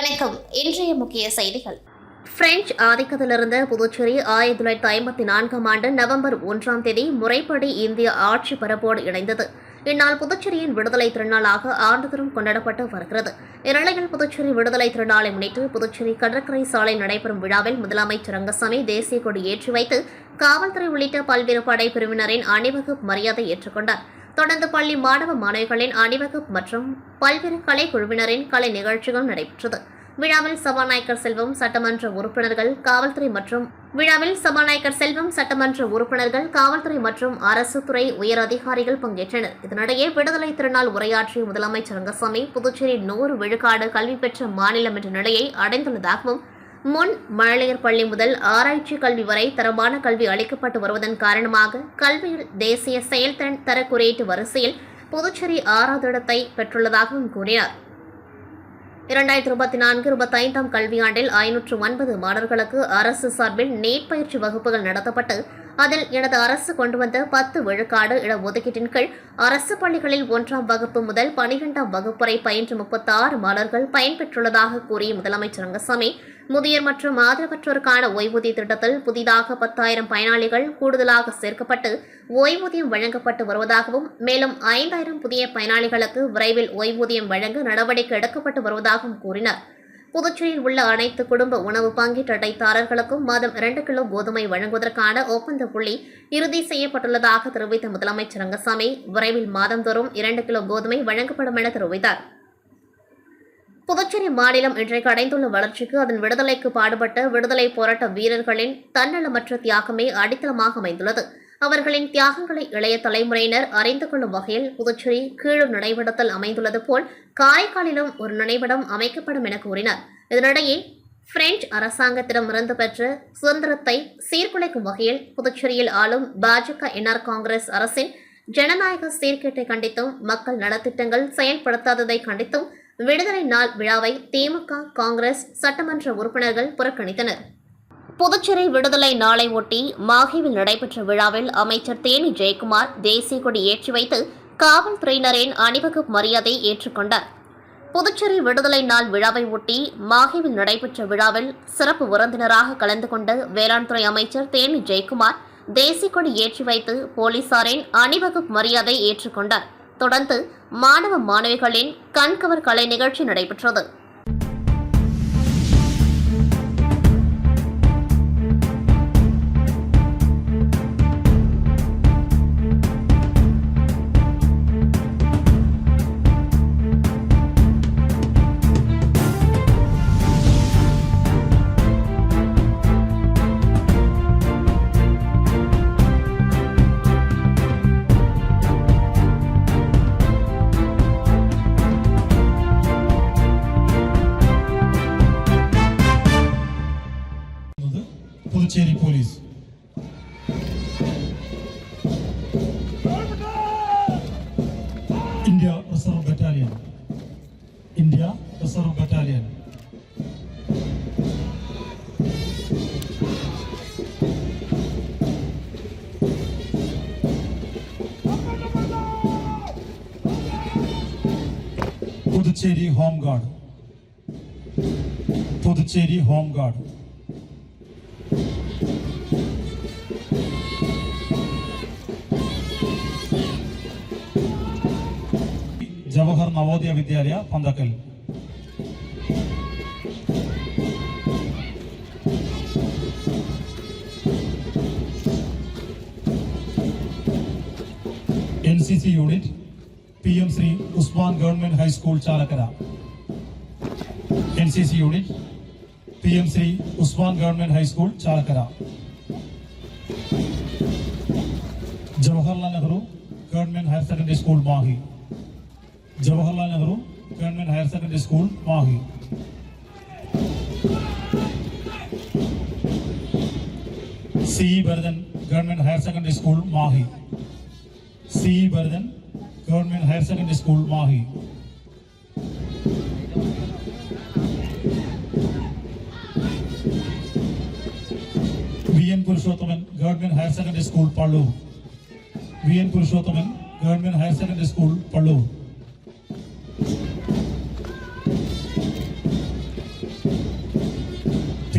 வணக்கம். இன்றைய முக்கிய செய்திகள். பிரெஞ்சு ஆதிக்கத்திலிருந்து புதுச்சேரி 1954 ஆண்டு நவம்பர் 1ஆம் தேதி முறைப்படி இந்திய ஆட்சி பரப்போடு இணைந்தது. இந்நாள் புதுச்சேரியின் விடுதலை திருநாளாக ஆண்டுதோறும் கொண்டாடப்பட்டு வருகிறது. இந்நிலையில் புதுச்சேரி விடுதலை திருநாளை முன்னிட்டு புதுச்சேரி கடற்கரை சாலை நடைபெறும் விழாவில் முதலமைச்சர் ரங்கசாமி தேசிய கொடி ஏற்றி வைத்து காவல்துறை உள்ளிட்ட பல்வேறு படை பிரிவினரின் அணிவகுப்பு மரியாதை ஏற்றுக்கொண்டார். தொடர்ந்து பள்ளி மாணவ மாணவிகளின் அணிவகுப்பு மற்றும் பல்வேறு கலை குழுவினரின் கலை நிகழ்ச்சிகள் நடைபெற்றது. விழாவில் சபாநாயகர் செல்வம் சட்டமன்ற உறுப்பினர்கள் காவல்துறை மற்றும் அரசு துறை உயர் அதிகாரிகள் பங்கேற்றனர். இதனிடையே விடுதலை திருநாள் உரையாற்றிய முதலமைச்சர் ரங்கசாமி புதுச்சேரி 100 விழுக்காடு கல்வி பெற்ற மாநிலம் என்ற நிலையை அடைந்துள்ளதாகவும் முன் மழலையர் பள்ளி முதல் ஆராய்ச்சி கல்வி வரை தரமான கல்வி அளிக்கப்பட்டு வருவதன் காரணமாக கல்வியில் தேசிய செயல்திறன் தர குறியீட்டு வரிசையில் புதுச்சேரி 6வது இடத்தை பெற்றுள்ளதாகவும் கூறினார். 2024-25 கல்வியாண்டில் 509 மாணவர்களுக்கு அரசு சார்பில் நீட் பயிற்சி வகுப்புகள் நடத்தப்பட்டு அதில் எனது அரசு கொண்டு வந்த 10 விழுக்காடு இடஒதுக்கீட்டின் கீழ் அரசு பள்ளிகளில் 1ஆம் வகுப்பு முதல் 12ஆம் வகுப்பு வரை பயின்ற 36 மாணவர்கள் பயன்பெற்றுள்ளதாக கூறிய முதலமைச்சர் ரங்கசாமி, முதியோர் மற்றும் ஆதரவற்றோருக்கான ஓய்வூதிய திட்டத்தில் புதிதாக 10,000 பயனாளிகள் கூடுதலாக சேர்க்கப்பட்டு ஓய்வூதியம் வழங்கப்பட்டு வருவதாகவும் மேலும் 5,000 புதிய பயனாளிகளுக்கு விரைவில் ஓய்வூதியம் வழங்க நடவடிக்கை எடுக்கப்பட்டு வருவதாகவும் கூறினார். புதுச்சேரியில் உள்ள அனைத்து குடும்ப உணவு பங்கீட்டு அட்டைதாரர்களுக்கும் மாதம் 2 கிலோ கோதுமை வழங்குவதற்கான ஒப்பந்த புள்ளி இறுதி செய்யப்பட்டுள்ளதாக தெரிவித்த முதலமைச்சர் ரங்கசாமி, விரைவில் மாதந்தோறும் 2 கிலோ கோதுமை வழங்கப்படும் என தெரிவித்தார். புதுச்சேரி மாநிலம் இன்றைக்கு அடைந்துள்ள வளர்ச்சிக்கு அதன் விடுதலைக்கு பாடுபட்ட விடுதலை போராட்ட வீரர்களின் தன்னலமற்ற தியாகமே அடித்தளமாக அமைந்துள்ளது. அவர்களின் தியாகங்களை இளைய தலைமுறையினர் அறிந்து கொள்ளும் வகையில் புதுச்சேரி கீழூர் நினைவிடத்தில் அமைந்துள்ளது போல் காரைக்காலிலும் ஒரு நினைவிடம் அமைக்கப்படும் என கூறினார். இதனிடையே பிரெஞ்சு அரசாங்கத்திடமிருந்து பெற்ற சுதந்திரத்தை சீர்குலைக்கும் வகையில் புதுச்சேரியில் ஆளும் பாஜக என்ஆர் காங்கிரஸ் அரசின் ஜனநாயக சீர்கேட்டை கண்டித்தும் மக்கள் நலத்திட்டங்கள் செயல்படுத்தாததை கண்டித்தும் விடுதலை நாள் விழாவை திமுக, காங்கிரஸ் சட்டமன்ற உறுப்பினர்கள் புறக்கணித்தனர். புதுச்சேரி விடுதலை நாளை ஒட்டி மாஹேவில் நடைபெற்ற விழாவில் அமைச்சர் தேனி ஜெயக்குமார் தேசிய கொடி ஏற்றி வைத்து காவல்துறையினரின் அணிவகுப்பு மரியாதை ஏற்றுக்கொண்டார். புதுச்சேரி விடுதலை நாள் விழாவை ஒட்டி மாஹேவில் நடைபெற்ற விழாவில் சிறப்பு விருந்தினராக கலந்து கொண்ட வேளாண் துறை அமைச்சர் தேனி ஜெயக்குமார் தேசிய கொடி ஏற்றி வைத்து போலீசாரின் அணிவகுப்பு மரியாதை ஏற்றுக்கொண்டார். தொடர்ந்து மாணவ மாணவிகளின் கண்கவர் கலை நிகழ்ச்சி நடைபெற்றது. Puducherry Police. India Reserve Battalion. India Reserve Battalion. Puducherry Home Guard. Puducherry Home Guard. Jawahar Navodaya Vidyalaya पंदकल. NCC unit PM Sri Usman Government High School Chalakara. NCC unit PM Sri Usman Government High School Chalakara. Jawaharlal Nehru Government Higher Secondary School Mahi. Jawaharlal Nehru Government Higher Secondary School Mahi. C.E. Baradan Government Higher Secondary School Mahi. C.E. Baradan Government Higher Secondary School Mahi. V.N. Purushothaman Government Higher Secondary School Pallu. V.N. Purushothaman Government Higher Secondary School Pallu.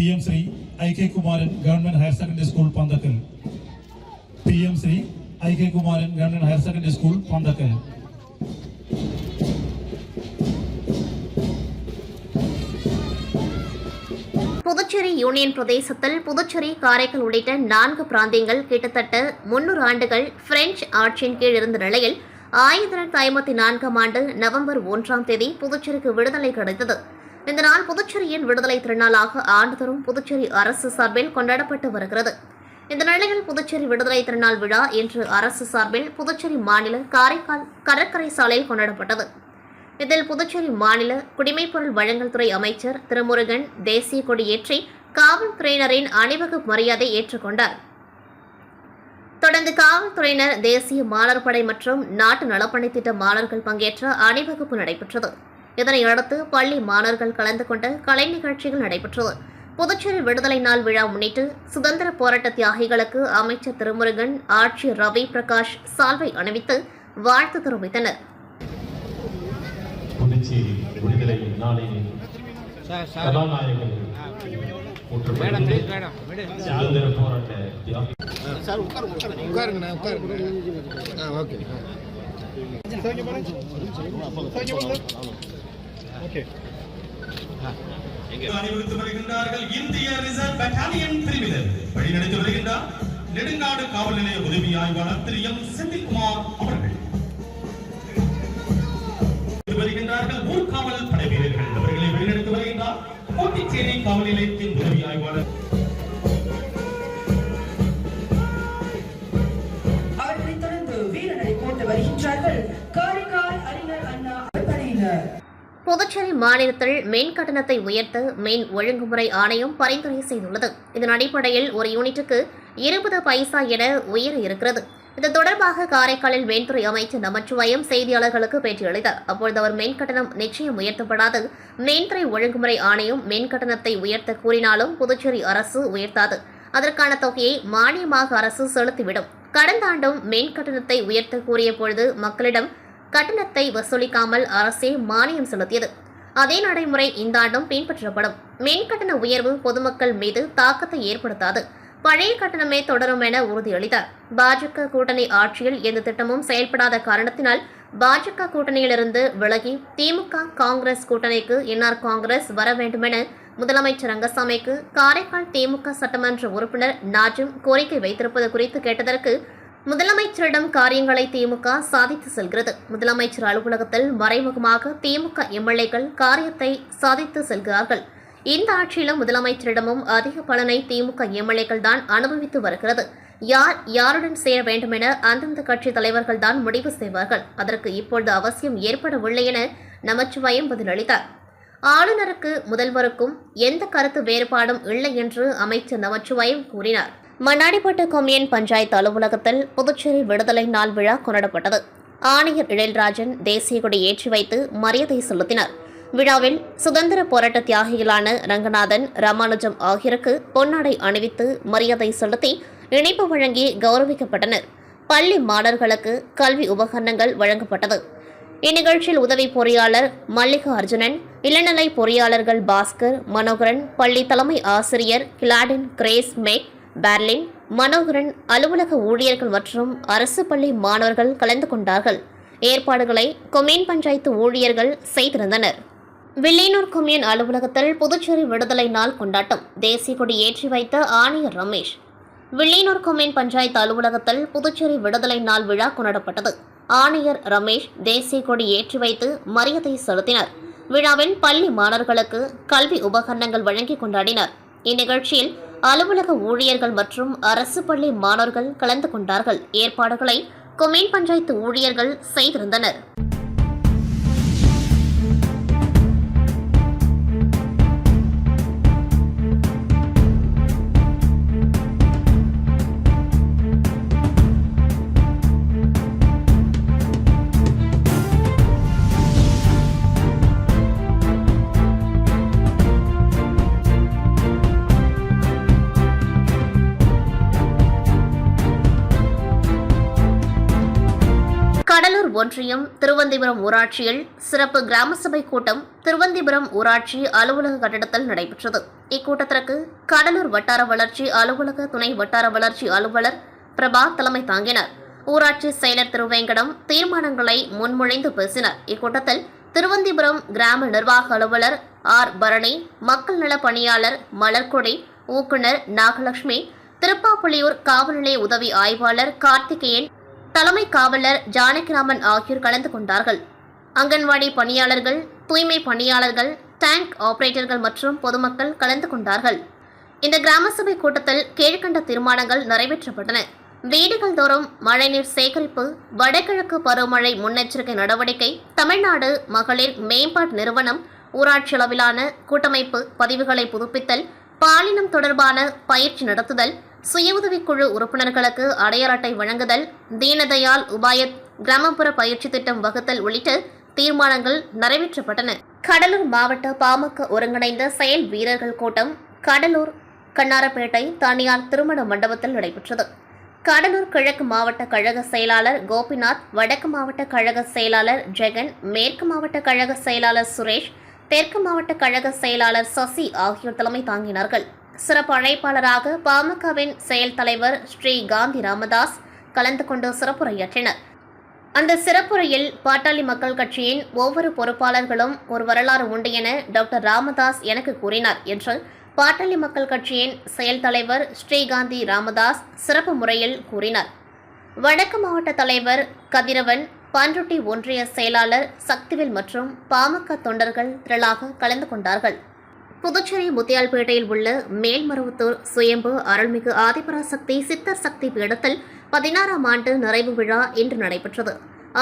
PM Sri I.K. Kumaran Government Higher Secondary School, Pandakal. PM Sri I.K. Kumaran Government Higher Secondary School, Pandakal. Puducherry union பிரதேசத்தில் புதுச்சேரி, காரைக்கால் உள்ளிட்ட 4 பிராந்தியங்கள் கிட்டத்தட்ட 300 ஆண்டுகள் French ஆட்சியின் கீழ் இருந்த நிலையில் 1954 ஆண்டு November 1ஆம் தேதி புதுச்சேரிக்கு விடுதலை கிடைத்தது. இந்த நாள் புதுச்சேரியின் விடுதலை திருநாளாக ஆண்டுதோறும் புதுச்சேரி அரசு சார்பில் கொண்டாடப்பட்டு வருகிறது. இந்த நிலையில் புதுச்சேரி விடுதலை திருநாள் விழா இன்று அரசு சார்பில் புதுச்சேரி மாநில காரைக்கால் கடற்கரை சாலையில் கொண்டாடப்பட்டது. இதில் புதுச்சேரி மாநில குடிமைப்பொருள் வழங்கல் துறை அமைச்சர் திருமுருகன் தேசிய கொடியேற்றி காவல்துறையினரின் அணிவகுப்பு மரியாதை ஏற்றுக்கொண்டார். தொடர்ந்து காவல்துறையினர், தேசிய மாணவர் படை மற்றும் நாட்டு நலப்பணி திட்ட மாணவர்கள் பங்கேற்ற அணிவகுப்பு நடைபெற்றது. இதனையடுத்து பள்ளி மாணவர்கள் கலந்து கொண்ட கலை நிகழ்ச்சிகள் நடைபெற்றது. புதுச்சேரி விடுதலை நாள் விழா முன்னிட்டு சுதந்திர போராட்ட தியாகிகளுக்கு அமைச்சர் திருமுருகன், ஆட்சியர் ரவி பிரகாஷ் சால்வை அணிவித்து வாழ்த்து தெரிவித்தனர். புதுச்சேரி விடுதலை நாளில் கதாநாயகன் சுதந்திர போராட்ட தியாகி அணிவகுத்து வருகின்றார்கள். இந்திய ரிசர்வ் பட்டாலியன் பிரிவினர் வழிநடத்தி வருகின்றார் நெடுங்காடு காவல் நிலைய உதவி ஆய்வாளர் திரு எம் செந்தில்குமார் அவர்கள். வருகின்றார்கள் ஊர்காவல் படை வீரர்கள், அவர்களை வழிநடத்தி வருகின்றார் கோட்டிச்சேரி காவல் நிலையத்தின் உதவி ஆய்வாளர். அவர்களை தொடர்ந்து வீரநடை போட்டு வருகின்றார்கள் காரைக்கால் அறிஞர் அண்ணா படையினர். புதுச்சேரி மாநிலத்தில் மின் கட்டணத்தை உயர்த்த மின் ஒழுங்குமுறை ஆணையம் பரிந்துரை செய்துள்ளது. இதன் அடிப்படையில் ஒரு யூனிட்டுக்கு 20 பைசா என உயர இருக்கிறது. இது தொடர்பாக காரைக்காலில் மின்துறை அமைச்சர் நமச்சிவாயம் செய்தியாளர்களுக்கு பேட்டியளித்தார். அப்பொழுது அவர் மின் கட்டணம் நிச்சயம் உயர்த்தப்படாது, மின்துறை ஒழுங்குமுறை ஆணையம் மின் கட்டணத்தை உயர்த்த கூறினாலும் புதுச்சேரி அரசு உயர்த்தாது, அதற்கான தொகையை மானியமாக அரசு செலுத்திவிடும். கடந்த ஆண்டும் மின் கட்டணத்தை உயர்த்த கூறிய பொழுது மக்களிடம் கட்டணத்தை வசூலிக்காமல் அரசே மானியம் செலுத்தியது. அதே நடைமுறை இந்த ஆண்டும் பின்பற்றப்படும். மின் கட்டண உயர்வு பொதுமக்கள் மீது தாக்கத்தை ஏற்படுத்தாது, பழைய கட்டணமே தொடரும் என உறுதியளித்தார். பாஜக கூட்டணி ஆட்சியில் எந்த திட்டமும் செயல்படாத காரணத்தினால் பாஜக கூட்டணியிலிருந்து விலகி திமுக காங்கிரஸ் கூட்டணிக்கு என்ஆர் காங்கிரஸ் வர வேண்டுமென முதலமைச்சர் ரங்கசாமிக்கு காரைக்கால் திமுக சட்டமன்ற உறுப்பினர் நாஜிம் கோரிக்கை வைத்திருப்பது குறித்து கேட்டதற்கு, முதலமைச்சரிடம் காரியங்களை திமுக சாதித்து செல்கிறது. முதலமைச்சர் அலுவலகத்தில் மறைமுகமாக திமுக எம்எல்ஏக்கள் காரியத்தை சாதித்து செல்கிறார்கள். இந்த ஆட்சியிலும் முதலமைச்சரிடமும் அதிக பலனை திமுக எம்எல்ஏக்கள் தான் அனுபவித்து வருகிறது. யார் யாருடன் சேர வேண்டும் என அந்தந்த கட்சி தலைவர்கள் தான் முடிவு செய்வார்கள். அதற்கு இப்பொழுது அவசியம் ஏற்படவில்லை என நமச்சிவாயம் பதிலளித்தார். ஆளுநருக்கு முதல்வருக்கும் எந்த கருத்து வேறுபாடும் இல்லை என்று அமைச்சர் நமச்சிவாயம் கூறினார். மண்ணாடிப்பட்டு கொம்யூன் பஞ்சாயத்து அலுவலகத்தில் புதுச்சேரி விடுதலை நாள் விழா கொண்டாடப்பட்டது. ஆணையர் எழில்ராஜன் தேசிய கொடி ஏற்றி வைத்து மரியாதை செலுத்தினார். விழாவில் சுதந்திர போராட்ட தியாகிகளான ரங்கநாதன், ராமானுஜம் ஆகியோருக்கு பொன்னாடை அணிவித்து மரியாதை செலுத்தி இணைப்பு வழங்கி கௌரவிக்கப்பட்டனர். பள்ளி மாணவர்களுக்கு கல்வி உபகரணங்கள் வழங்கப்பட்டது. இந்நிகழ்ச்சியில் உதவி பொறியாளர் மல்லிகா அர்ஜுனன், இளநிலை பொறியாளர்கள் பாஸ்கர், மனோகரன், பள்ளி தலைமை ஆசிரியர் Gladin, Grace Mac, Berlin, Manoharan, அலுவலக ஊழியர்கள் மற்றும் அரசு பள்ளி மாணவர்கள் கலந்து கொண்டார்கள். ஏற்பாடுகளை கொம்யூன் பஞ்சாயத்து ஊழியர்கள் செய்திருந்தனர். வில்லியனூர் கொம்யூன் அலுவலகத்தில் புதுச்சேரி விடுதலை நாள் கொண்டாட்டம். தேசிய கொடி ஏற்றி வைத்த ஆணையர் ரமேஷ். வில்லியனூர் கொம்யூன் பஞ்சாயத்து அலுவலகத்தில் புதுச்சேரி விடுதலை நாள் விழா கொண்டாடப்பட்டது. ஆணையர் ரமேஷ் தேசிய கொடி ஏற்றி வைத்து மரியாதை செலுத்தினார். விழாவில் பள்ளி மாணவர்களுக்கு கல்வி உபகரணங்கள் வழங்கி கொண்டாடினார். இந்நிகழ்ச்சியில் அலுவலக ஊழியர்கள் மற்றும் அரசு பள்ளி மாணவர்கள் கலந்து கொண்டார்கள். ஏற்பாடுகளை கொம்யூன் பஞ்சாயத்து ஊழியர்கள் செய்திருந்தனர். கடலூர் ஒன்றியம் திருவந்திபுரம் ஊராட்சியில் சிறப்பு கிராம சபை கூட்டம் திருவந்திபுரம் ஊராட்சி அலுவலக கட்டிடத்தில் நடைபெற்றது. இக்கூட்டத்திற்கு கடலூர் வட்டார வளர்ச்சி அலுவலக துணை வட்டார வளர்ச்சி அலுவலர் பிரபா தலைமை தாங்கினர். ஊராட்சி செயலர் திருவேங்கடம் தீர்மானங்களை முன்மொழிந்து பேசினர். இக்கூட்டத்தில் திருவந்திபுரம் கிராம நிர்வாக அலுவலர் ஆர் பரணி, மக்கள் நல பணியாளர் மலர்கொடி, ஊக்குனர் நாகலட்சுமி, திருப்பாப்புலியூர் காவல் நிலைய உதவி ஆய்வாளர் கார்த்திகேயன், தலைமை காவலர் ஜானகிராமன் ஆகியோர் கலந்து கொண்டார்கள். அங்கன்வாடி பணியாளர்கள், தூய்மை பணியாளர்கள், டேங்க் ஆபரேட்டர்கள் மற்றும் பொதுமக்கள் கலந்து கொண்டார்கள். இந்த கிராம சபை கூட்டத்தில் கீழ்கண்ட தீர்மானங்கள் நிறைவேற்றப்பட்டன. வீடுகள் தோறும் மழைநீர் சேகரிப்பு, வடகிழக்கு பருவமழை முன்னெச்சரிக்கை நடவடிக்கை, தமிழ்நாடு மகளிர் மேம்பாட்டு நிறுவனம், ஊராட்சி அளவிலான கூட்டமைப்பு பதிவுகளை புதுப்பித்தல், பாலினம் தொடர்பான பயிற்சி நடத்துதல், சுய உதவிக்குழு உறுப்பினர்களுக்கு அடையாள அட்டை வழங்குதல், தீனதயாள் உபாயத் கிராமப்புற பயிற்சி திட்டம் வகுத்தல் உள்ளிட்ட தீர்மானங்கள் நிறைவேற்றப்பட்டன. கடலூர் மாவட்ட பாமக ஒருங்கிணைந்த செயல் வீரர்கள் கூட்டம் கடலூர் கண்ணாரப்பேட்டை தனியார் திருமண மண்டபத்தில் நடைபெற்றது. கடலூர் கிழக்கு மாவட்ட கழக செயலாளர் கோபிநாத், வடக்கு மாவட்ட கழக செயலாளர் ஜெகன், மேற்கு மாவட்ட கழக செயலாளர் சுரேஷ், தெற்கு மாவட்ட கழக செயலாளர் சசி ஆகியோர் தலைமை தாங்கினார்கள். சிறப்பு அழைப்பாளராக பாமகவின் செயல் தலைவர் ஸ்ரீ காந்தி ராமதாஸ் கலந்து கொண்டு சிறப்புரையாற்றினர். அந்த சிறப்புரையில் பாட்டாளி மக்கள் கட்சியின் ஒவ்வொரு பொறுப்பாளர்களும் ஒரு வரலாறு உண்டு என டாக்டர் ராமதாஸ் எனக்கு கூறினார் என்று பாட்டாளி மக்கள் கட்சியின் செயல் தலைவர் ஸ்ரீகாந்தி ராமதாஸ் சிறப்பு முறையில் கூறினார். வடக்கு மாவட்ட தலைவர் கதிரவன், பன்ருட்டி ஒன்றிய செயலாளர் சக்திவேல் மற்றும் பாமக தொண்டர்கள் திரளாக கலந்து கொண்டார்கள். புதுச்சேரி முத்தியால்பேட்டையில் உள்ள மேல்மருவத்தூர் சுயம்பு அருள்மிகு ஆதிபராசக்தி சித்தர் சக்தி பீடத்தில் 16ஆம் ஆண்டு நிறைவு விழா இன்று நடைபெற்றது.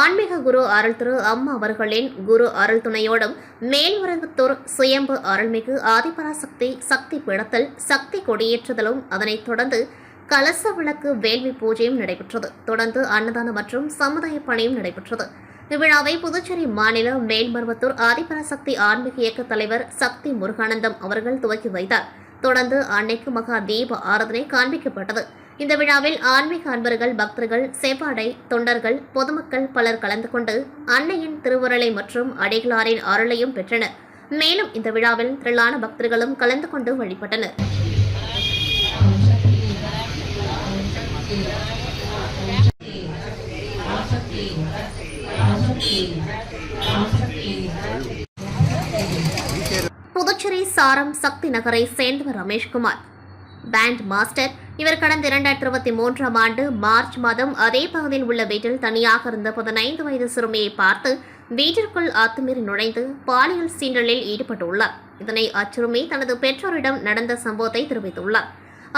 ஆன்மீக குரு அருள் திரு அம்மா அவர்களின் குரு அருள் துணையோடும் மேல்மருவத்தூர் சுயம்பு அருள்மிகு ஆதிபராசக்தி சக்தி பீடத்தில் சக்தி கொடியேற்றுதலும், அதனைத் தொடர்ந்து கலச விளக்கு வேள்வி பூஜையும் நடைபெற்றது. தொடர்ந்து அன்னதானம் மற்றும் சமுதாய பணியும் நடைபெற்றது. இவ்விழாவை புதுச்சேரி மாநில மேல்மருவத்தூர் ஆதிபராசக்தி ஆன்மீக இயக்க தலைவர் சக்தி முருகானந்தம் அவர்கள் துவக்கி வைத்தார். தொடர்ந்து அன்னைக்கு மகா தீப ஆராதனை காண்பிக்கப்பட்டது. இந்த விழாவில் ஆன்மீக அன்பர்கள், பக்தர்கள், செவ்வாடை தொண்டர்கள், பொதுமக்கள் பலர் கலந்து கொண்டு அன்னையின் திருவுருளை மற்றும் அடிகளாரின் அருளையும் பெற்றனர். மேலும் இந்த விழாவில் திரளான பக்தர்களும் கலந்து கொண்டு வழிபட்டனர். புதுச்சேரி சாரம் சக்தி நகரை சேர்ந்தவர் ரமேஷ்குமார், பேண்ட் மாஸ்டர். இவர் கடந்த 2023ஆம் ஆண்டு மார்ச் மாதம் அதே பகுதியில் உள்ள வீட்டில் தனியாக இருந்த 15 வயது சிறுமியை பார்த்து வீட்டிற்குள் அத்துமீறி நுழைந்து பாலியல் சீண்டலில் ஈடுபட்டுள்ளார். இதனை அச்சிறுமி தனது பெற்றோரிடம் நடந்த சம்பவத்தை தெரிவித்துள்ளார்.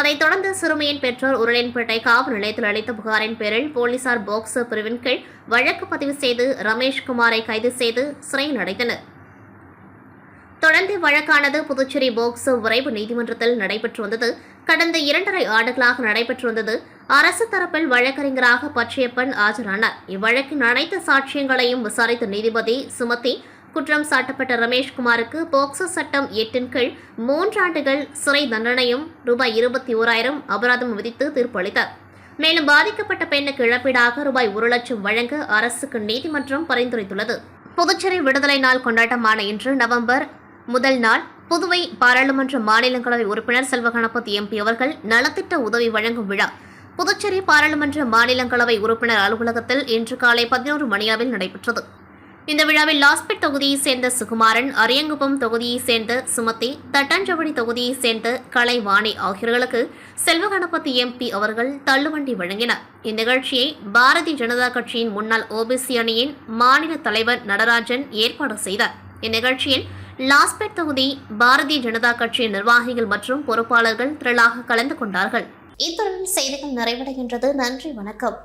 அதைத் தொடர்ந்து சிறுமியின் பெற்றோர் உருளையன்பேட்டை காவல் நிலையத்தில் அளித்த புகாரின் பேரில் போலீசார் போக்சோ பிரிவின் கீழ் வழக்கு பதிவு செய்து ரமேஷ்குமாரை கைது செய்து சிறையில் அடைத்தனர். தொடர்ந்து வழக்கானது புதுச்சேரி போக்சோ விரைவு நீதிமன்றத்தில் நடைபெற்று வந்தது. கடந்த 2.5 ஆண்டுகளாக நடைபெற்று வந்தது. அரசு தரப்பில் வழக்கறிஞராக பச்சையப்பன் ஆஜரானார். இவ்வழக்கின் அனைத்து சாட்சியங்களையும் விசாரித்த நீதிபதி சுமத்தி குற்றம் சாட்டப்பட்ட ரமேஷ்குமாருக்கு போக்சோ சட்டம் 8 கீழ் 3 ஆண்டுகள் சிறை தண்டனையும் ரூபாய் 21,000 அபராதம் விதித்து தீர்ப்பளித்தார். மேலும் பாதிக்கப்பட்ட பெண்ணுக்கு இழப்பீடாக ரூபாய் 1 லட்சம் வழங்க அரசுக்கு நீதிமன்றம் பரிந்துரைத்துள்ளது. புதுச்சேரி விடுதலை நாள் கொண்டாட்டமான இன்று நவம்பர் முதல் நாள் புதுவை பாராளுமன்ற மாநிலங்களவை உறுப்பினர் செல்வ கணபதி எம்பி அவர்கள் நலத்திட்ட உதவி வழங்கும் விழா புதுச்சேரி பாராளுமன்ற மாநிலங்களவை உறுப்பினர் அலுவலகத்தில் இன்று காலை 11 மணியளவில் நடைபெற்றது. இந்த விழாவில் லாஸ்பேட் தொகுதியைச் சேர்ந்த சுகுமாரன், அரியங்குப்பம் தொகுதியைச் சேர்ந்த சுமதி, தட்டாஞ்சாவடி தொகுதியைச் சேர்ந்த கலைவாணி ஆகியோர்களுக்கு செல்வ கணபதி எம்பி அவர்கள் தள்ளுவண்டி வழங்கினார். இந்நிகழ்ச்சியை பாரதிய ஜனதா கட்சியின் முன்னாள் ஓபிசி அணியின் மாநில தலைவர் நடராஜன் ஏற்பாடு செய்தார். இந்நிகழ்ச்சியில் லாஸ்பேட் தொகுதி பாரதிய ஜனதா கட்சியின் நிர்வாகிகள் மற்றும் பொறுப்பாளர்கள் திரளாக கலந்து கொண்டார்கள். இத்துடன் செய்திகள் நிறைவடைகின்றது. நன்றி, வணக்கம்.